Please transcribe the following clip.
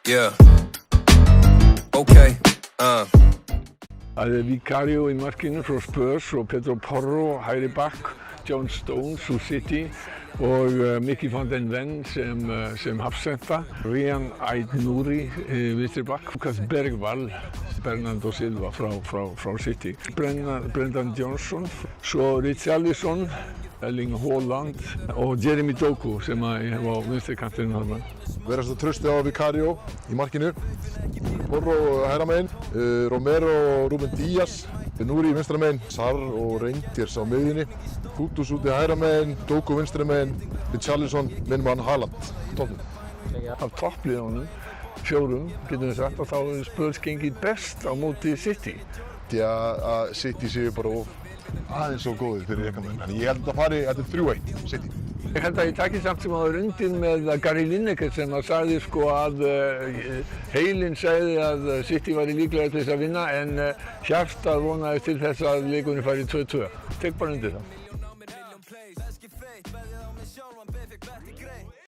Yeah. Okay. Það Vicario í markinu frá Spurs og Pedro Porro hægri bakk, John Stones úr City og Mickey van den Ven sem hafsenda, Ryan Aït-Nouri vinstri bakk, Lucas Bergvall, Bernardo Silva frá City, Brendan Johnson, svo Richarlison, Erling Haaland og Jeremy Doku sem var á vinstri kantinum þarna. Verðast að trausti á Vicario í markinu, Porro hægra megin, Romero og Ruben Díaz, Nouri vinstra megin, Sarr og Reinders á miðjunni, Kudus úti hægra megin, Doku vinstra megin, Richarlison, minn mann Haaland, toppnum. Af toppliðunum, fjórum, getum við sagt, að þá hefur Spurs gengið best á móti City. Því að City séu bara aðeins svo góðir fyrir ekamenn, en ég held að það fari, þetta er 3-1 City. Ég held að ég taki samt sem áður undir með Gary Lineker sem sagði sko að heilinn sagði að City væri líklega til þess að vinna en hjartað vonaði til þess að leikurinn færi 2-2. Tek bara undir það.